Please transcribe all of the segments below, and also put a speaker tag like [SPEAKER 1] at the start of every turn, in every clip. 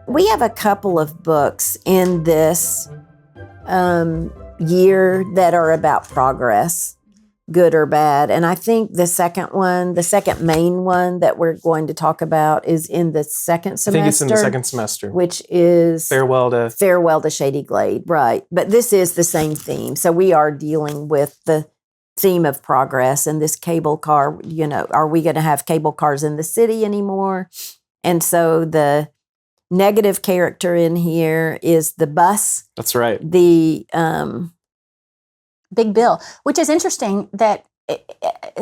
[SPEAKER 1] We have a couple of books in this year that are about progress, good or bad. And I think the second main one that we're going to talk about is in the second semester.
[SPEAKER 2] I think it's in the second semester.
[SPEAKER 1] Which is
[SPEAKER 2] Farewell to
[SPEAKER 1] Shady Glade, right. But this is the same theme. So we are dealing with the theme of progress and this cable car, are we going to have cable cars in the city anymore? And so the negative character in here is the bus.
[SPEAKER 2] That's right.
[SPEAKER 1] The
[SPEAKER 3] Big Bill, which is interesting that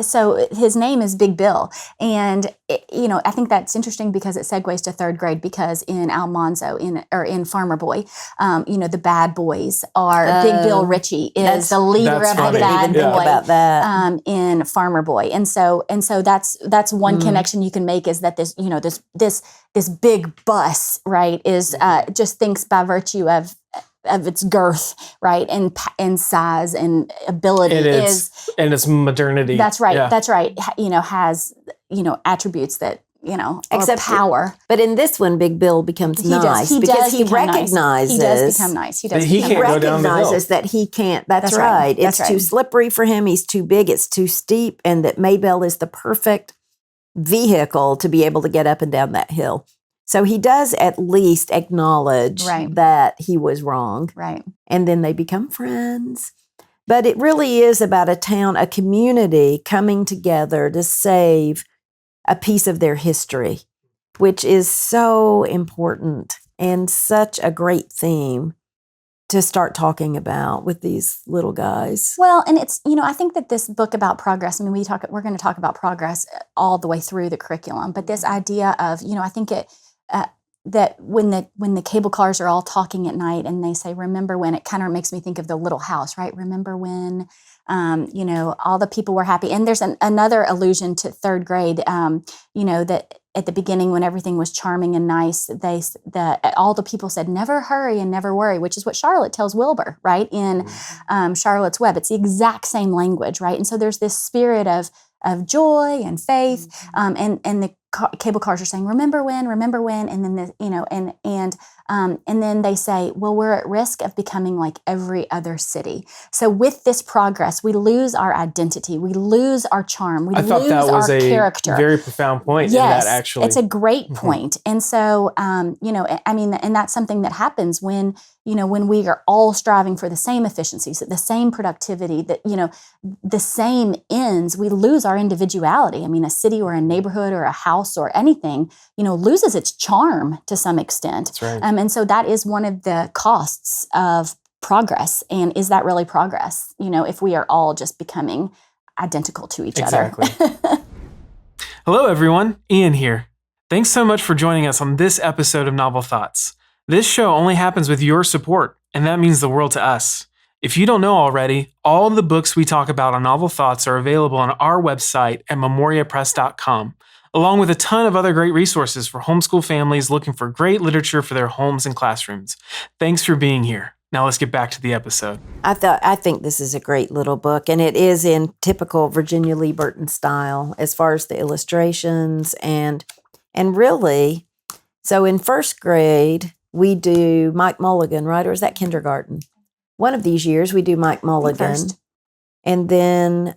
[SPEAKER 3] so his name is Big Bill. And, I think that's interesting because it segues to third grade, because in Almanzo, in Farmer Boy, the bad boys are Big Bill Ritchie is the leader of the bad boy
[SPEAKER 1] about that.
[SPEAKER 3] In Farmer Boy. And so that's one connection you can make, is that this big bus, right, is just thinks by virtue of its girth, right, and size and ability
[SPEAKER 2] and its modernity.
[SPEAKER 3] That's right.
[SPEAKER 2] Yeah.
[SPEAKER 3] That's right. Has attributes that
[SPEAKER 1] Except
[SPEAKER 3] power.
[SPEAKER 1] But in this one, Big Bill becomes nice because he recognizes
[SPEAKER 3] he does become nice. He
[SPEAKER 2] can't go down the hill.
[SPEAKER 1] Recognizes that he can't. That's right. It's too slippery for him. He's too big. It's too steep, and that Maybelle is the perfect vehicle to be able to get up and down that hill. So he does at least acknowledge that he was wrong.
[SPEAKER 3] Right.
[SPEAKER 1] And then they become friends. But it really is about a town, a community coming together to save a piece of their history, which is so important and such a great theme to start talking about with these little guys.
[SPEAKER 3] Well, and it's, I think that this book about progress, we're going to talk about progress all the way through the curriculum, but this idea of, I think that when the cable cars are all talking at night and they say, remember when, it kind of makes me think of the Little House, right? Remember when, all the people were happy. And there's another allusion to third grade, that at the beginning when everything was charming and nice, all the people said, never hurry and never worry, which is what Charlotte tells Wilbur, right? In Charlotte's Web. It's the exact same language, right? And so there's this spirit of joy and faith, and the cable cars are saying, remember when, and then and then they say, well, we're at risk of becoming like every other city. So with this progress, we lose our identity, we lose our charm, we lose our character.
[SPEAKER 2] Very profound point.
[SPEAKER 3] Yes,
[SPEAKER 2] in that, actually,
[SPEAKER 3] it's a great point. And so, and that's something that happens when we are all striving for the same efficiencies, the same productivity, the same ends, we lose our individuality. A city or a neighborhood or a house or anything, loses its charm to some extent.
[SPEAKER 2] That's right.
[SPEAKER 3] And so that is one of the costs of progress. And is that really progress? If we are all just becoming identical to each other.
[SPEAKER 2] Hello, everyone. Ian here. Thanks so much for joining us on this episode of Novel Thoughts. This show only happens with your support, and that means the world to us. If you don't know already, all the books we talk about on Novel Thoughts are available on our website at memoriapress.com, along with a ton of other great resources for homeschool families looking for great literature for their homes and classrooms. Thanks for being here. Now let's get back to the episode.
[SPEAKER 1] I think this is a great little book, and it is in typical Virginia Lee Burton style as far as the illustrations and really. So in first grade, we do Mike Mulligan, right? Or is that kindergarten? One of these years we do Mike Mulligan. And then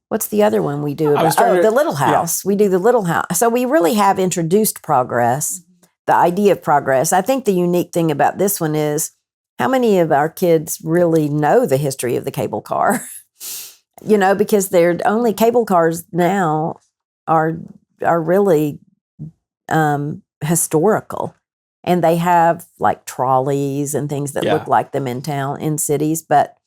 [SPEAKER 1] what's the other one we do? The Little House. Yeah. We do the Little House. So we really have introduced progress, the idea of progress. I think the unique thing about this one is how many of our kids really know the history of the cable car? Because they're only cable cars now are really historical. And they have like trolleys and things that look like them in cities. But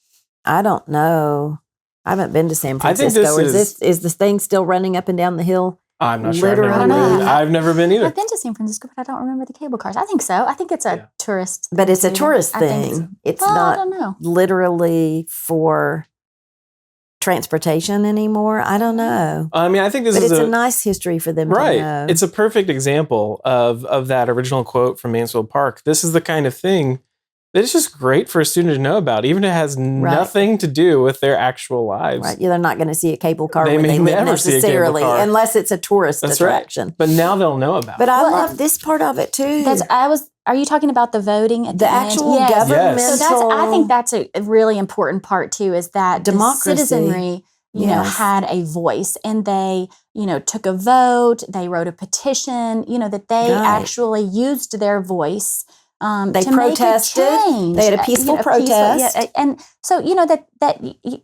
[SPEAKER 1] I don't know. I haven't been to San Francisco. Is this thing still running up and down the hill?
[SPEAKER 2] I'm not sure. I've never been either.
[SPEAKER 3] I've been to San Francisco, but I don't remember the cable cars. I think so. I think it's a tourist thing.
[SPEAKER 1] But it's a tourist thing. It's not
[SPEAKER 3] I don't know.
[SPEAKER 1] Literally for transportation anymore. I don't know.
[SPEAKER 2] I think this is
[SPEAKER 1] a nice history for them to know.
[SPEAKER 2] It's a perfect example of that original quote from Mansfield Park. This is the kind of thing it's just great for a student to know about, even if it has nothing to do with their actual lives.
[SPEAKER 1] Right. Yeah, they're not going to see a cable car
[SPEAKER 2] They
[SPEAKER 1] where
[SPEAKER 2] may
[SPEAKER 1] they live
[SPEAKER 2] never see a cable
[SPEAKER 1] necessarily,
[SPEAKER 2] car.
[SPEAKER 1] unless it's a tourist attraction.
[SPEAKER 2] Right. But now they'll know about
[SPEAKER 1] But
[SPEAKER 2] it.
[SPEAKER 1] I love this part of it too.
[SPEAKER 3] Are you talking about the voting at
[SPEAKER 1] the
[SPEAKER 3] end?
[SPEAKER 1] actual
[SPEAKER 3] Yes.
[SPEAKER 1] governmental?
[SPEAKER 3] So I think that's a really important part too, is that
[SPEAKER 1] democracy.
[SPEAKER 3] The citizenry, you know, had a voice, and they, you know, took a vote, they wrote a petition, you know, that they actually used their voice.
[SPEAKER 1] They protested.
[SPEAKER 3] Make a change.
[SPEAKER 1] They had a peaceful protest.
[SPEAKER 3] And so, you know, that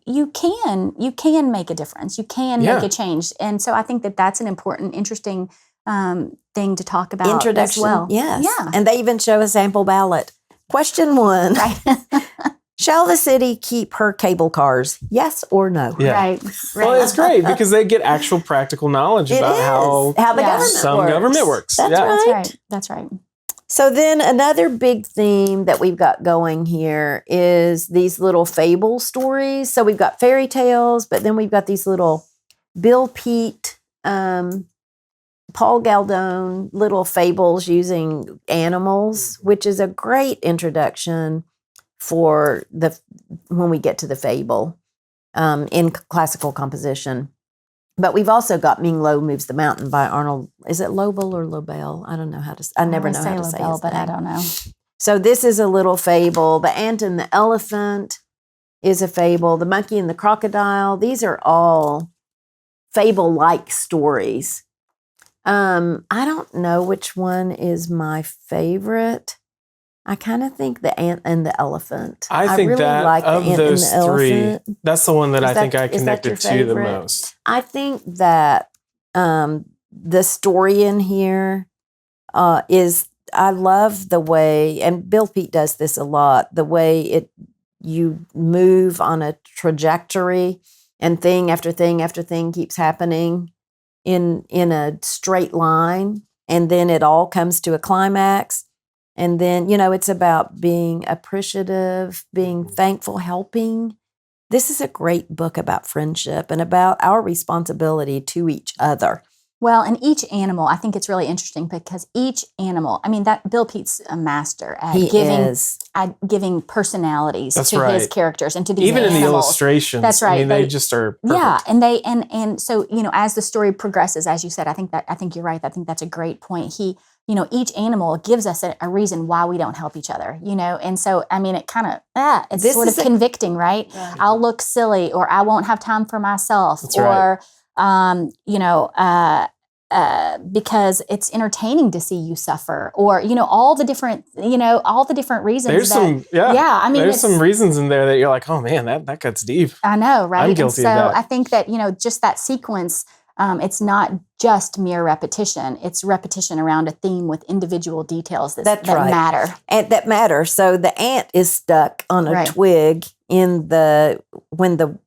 [SPEAKER 3] you can make a difference. You can make a change. And so I think that that's an important, interesting thing to talk about
[SPEAKER 1] Introduction,
[SPEAKER 3] as well.
[SPEAKER 1] Yes.
[SPEAKER 3] Yeah.
[SPEAKER 1] And they even show a sample ballot. Question 1.
[SPEAKER 3] Right.
[SPEAKER 1] Shall the city keep her cable cars? Yes or no?
[SPEAKER 2] Yeah.
[SPEAKER 3] Right.
[SPEAKER 2] Well, it's great because they get actual practical knowledge about how
[SPEAKER 1] the
[SPEAKER 2] government works.
[SPEAKER 3] That's right.
[SPEAKER 1] So then another big theme that we've got going here is these little fable stories. So we've got fairy tales, but then we've got these little Bill Pete, Paul Galdone little fables using animals, which is a great introduction for when we get to the fable in classical composition. But we've also got Leigh Lowe Moves the Mountain by Arnold. Is it Lobel or Lobel? I don't know how to. I never know how to say his
[SPEAKER 3] but
[SPEAKER 1] name.
[SPEAKER 3] I don't know.
[SPEAKER 1] So this is a little fable. The Ant and the Elephant is a fable. The Monkey and the Crocodile. These are all fable-like stories. I don't know which one is my favorite. I kind of think The Ant and the Elephant.
[SPEAKER 2] I think
[SPEAKER 1] really
[SPEAKER 2] that
[SPEAKER 1] like
[SPEAKER 2] of
[SPEAKER 1] the Ant
[SPEAKER 2] those
[SPEAKER 1] and the
[SPEAKER 2] three,
[SPEAKER 1] Elephant.
[SPEAKER 2] that's the one that I think I
[SPEAKER 1] Is that your
[SPEAKER 2] connected to the
[SPEAKER 1] favorite?
[SPEAKER 2] most.
[SPEAKER 1] I think that the story in here is, I love the way, and Bill Pete does this a lot, the way you move on a trajectory and thing after thing after thing keeps happening in a straight line, and then it all comes to a climax. And then, you know, it's about being appreciative, being thankful, helping. This is a great book about friendship and about our responsibility to each other.
[SPEAKER 3] Well, and each animal, I think it's really interesting because each animal, I mean, that Bill Pete's a master at giving personalities to his characters and to these
[SPEAKER 2] Even
[SPEAKER 3] animals.
[SPEAKER 2] in the illustrations.
[SPEAKER 3] That's right.
[SPEAKER 2] I mean, they just are perfect.
[SPEAKER 3] Yeah, and so, you know, as the story progresses, as you said, I think you're right. I think that's a great point. Each animal gives us a reason why we don't help each other, you know? And so, I mean, it kind of, it's sort of convicting, right? Yeah. I'll look silly, or I won't have time for myself,
[SPEAKER 2] that's right.
[SPEAKER 3] Because it's entertaining to see you suffer, or, you know, all the different reasons.
[SPEAKER 2] There's some reasons in there that you're like, oh man, that cuts deep.
[SPEAKER 3] I know, right?
[SPEAKER 2] I'm guilty of that.
[SPEAKER 3] I think that, you know, just that sequence, it's not just mere repetition. It's repetition around a theme with individual details that matter.
[SPEAKER 1] And that matter. So the ant is stuck on a twig when the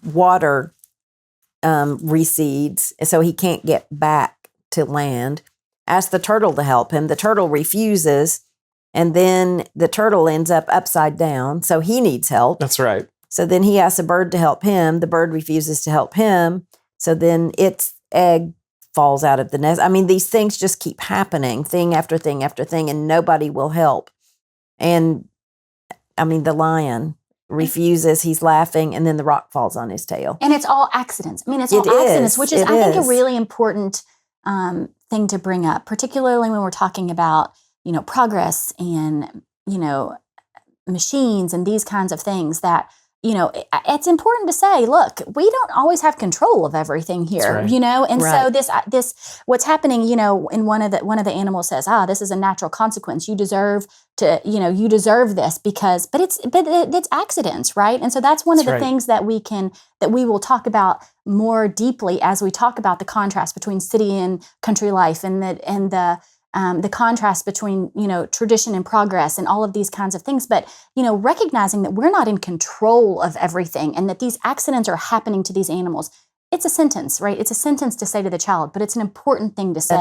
[SPEAKER 1] water recedes, so he can't get back to land. Asks the turtle to help him. The turtle refuses, and then the turtle ends up upside down, so he needs help.
[SPEAKER 2] That's right.
[SPEAKER 1] So then he asks a bird to help him. The bird refuses to help him, so then its egg falls out of the nest. I mean, these things just keep happening, thing after thing after thing, and nobody will help. And I mean, the lion refuses, he's laughing, and then the rock falls on his tail.
[SPEAKER 3] And it's all accidents. I mean, it's all accidents, which is, I think, a really important thing to bring up, particularly when we're talking about, you know, progress and, you know, machines and these kinds of things that, you know, it's important to say, look, we don't always have control of everything here, you know? And so this, what's happening, you know, in one of the animals says, this is a natural consequence. You deserve this because, but it's accidents, right? And so that's one of the things that we will talk about more deeply as we talk about the contrast between city and country life and the contrast between, you know, tradition and progress and all of these kinds of things. But, you know, recognizing that we're not in control of everything and that these accidents are happening to these animals. It's a sentence, right? It's a sentence to say to the child, but it's an important thing to say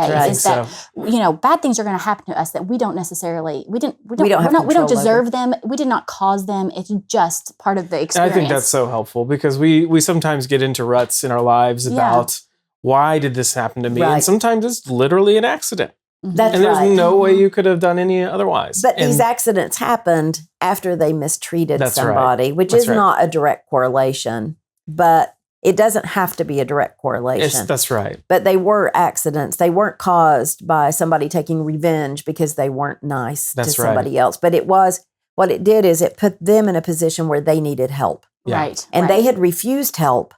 [SPEAKER 3] you know, bad things are going to happen to us that we don't necessarily, we don't deserve them. We did not cause them. It's just part of the experience.
[SPEAKER 2] I think that's so helpful because we sometimes get into ruts in our lives about why did this happen to me? And sometimes it's literally an accident.
[SPEAKER 1] That's
[SPEAKER 2] And there's
[SPEAKER 1] right.
[SPEAKER 2] no way you could have done any otherwise.
[SPEAKER 1] But
[SPEAKER 2] And
[SPEAKER 1] these accidents happened after they mistreated
[SPEAKER 2] That's right.
[SPEAKER 1] somebody, which
[SPEAKER 2] That's
[SPEAKER 1] is
[SPEAKER 2] right.
[SPEAKER 1] not a direct correlation, but it doesn't have to be a direct correlation.
[SPEAKER 2] that's right.
[SPEAKER 1] But they were accidents. They weren't caused by somebody taking revenge because they weren't nice
[SPEAKER 2] That's
[SPEAKER 1] to
[SPEAKER 2] right.
[SPEAKER 1] somebody else. But it was, what it did is it put them in a position where they needed help.
[SPEAKER 2] Yeah.
[SPEAKER 3] Right.
[SPEAKER 1] And
[SPEAKER 3] right.
[SPEAKER 1] they had refused help.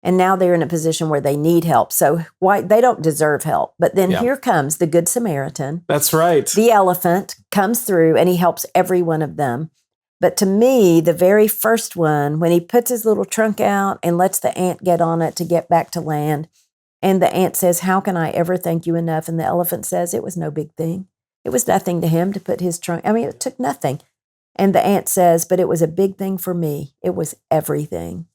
[SPEAKER 1] And now they're in a position where they need help. So why they don't deserve help. But then
[SPEAKER 2] Yeah.
[SPEAKER 1] here comes the Good Samaritan.
[SPEAKER 2] That's right.
[SPEAKER 1] The elephant comes through and he helps every one of them. But to me, the very first one, when he puts his little trunk out and lets the ant get on it to get back to land, and the ant says, "How can I ever thank you enough?" And the elephant says, "It was no big thing. It was nothing to him to put his trunk. I mean, it took nothing." And the ant says, "But it was a big thing for me. It was everything.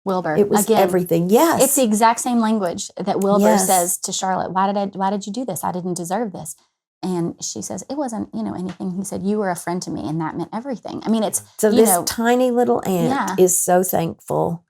[SPEAKER 3] Wilbur.
[SPEAKER 1] It was
[SPEAKER 3] Again,
[SPEAKER 1] everything." Yes.
[SPEAKER 3] It's the exact same language that Wilbur
[SPEAKER 1] Yes.
[SPEAKER 3] says to Charlotte. Why did you do this? I didn't deserve this. And she says, it wasn't, anything. He said, you were a friend to me, and that meant everything. I mean, it's,
[SPEAKER 1] So this tiny little ant
[SPEAKER 3] Yeah.
[SPEAKER 1] is so thankful,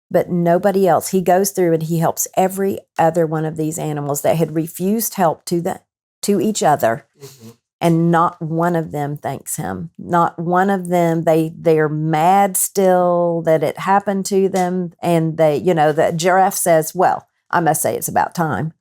[SPEAKER 1] but nobody else. He goes through and he helps every other one of these animals that had refused help to each other.
[SPEAKER 2] Mm-hmm.
[SPEAKER 1] And not one of them thanks him. Not one of them. They're mad still that it happened to them. And the giraffe says, "Well, I must say it's about time."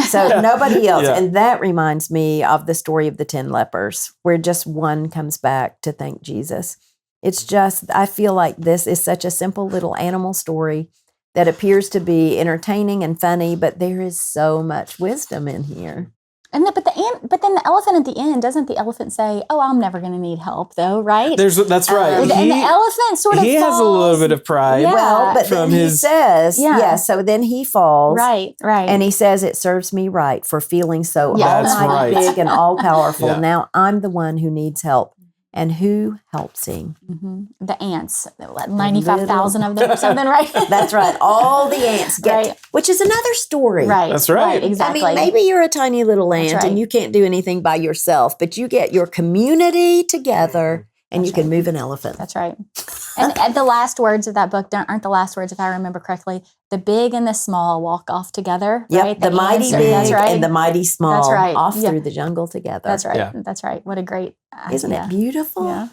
[SPEAKER 1] So nobody else.
[SPEAKER 2] Yeah.
[SPEAKER 1] And that reminds me of the story of the 10 lepers, where just one comes back to thank Jesus. It's just, I feel like this is such a simple little animal story that appears to be entertaining and funny, but there is so much wisdom in here.
[SPEAKER 3] but then the elephant at the end, doesn't the elephant say, "Oh, I'm never going to need help," though, right?
[SPEAKER 2] That's right.
[SPEAKER 3] and the elephant sort of
[SPEAKER 2] he has a little bit of pride.
[SPEAKER 3] Yeah.
[SPEAKER 1] Well, but
[SPEAKER 2] From
[SPEAKER 1] then he
[SPEAKER 2] his-
[SPEAKER 1] says,
[SPEAKER 3] Yeah.
[SPEAKER 1] so then he falls.
[SPEAKER 3] Right.
[SPEAKER 1] And he says, "It serves me right for feeling so
[SPEAKER 3] Yeah.
[SPEAKER 2] That's
[SPEAKER 1] almighty,
[SPEAKER 2] right.
[SPEAKER 1] big, and all powerful.
[SPEAKER 2] Yeah.
[SPEAKER 1] Now I'm the one who needs help." And who helps him?
[SPEAKER 3] Mhm. The ants, 95,000 of them or something, right?
[SPEAKER 1] That's right. All the ants get,
[SPEAKER 3] Right.
[SPEAKER 1] which is another story.
[SPEAKER 3] Right.
[SPEAKER 2] That's right.
[SPEAKER 3] Exactly.
[SPEAKER 1] I mean, maybe you're a tiny little ant
[SPEAKER 3] That's right.
[SPEAKER 1] and you can't do anything by yourself, but you get your community together and you
[SPEAKER 3] That's
[SPEAKER 1] can move an elephant.
[SPEAKER 3] That's right. And the last words of that book aren't the last words, if I remember correctly. The big and the small walk off together.
[SPEAKER 1] Yep,
[SPEAKER 3] Right?
[SPEAKER 1] the mighty
[SPEAKER 3] ants are-
[SPEAKER 1] big
[SPEAKER 3] that's right.
[SPEAKER 1] and the mighty small
[SPEAKER 3] That's right.
[SPEAKER 1] off
[SPEAKER 3] Yeah.
[SPEAKER 1] through the jungle together.
[SPEAKER 3] That's right.
[SPEAKER 2] Yeah.
[SPEAKER 3] That's right. What a great idea.
[SPEAKER 1] Isn't it beautiful?
[SPEAKER 3] Yeah.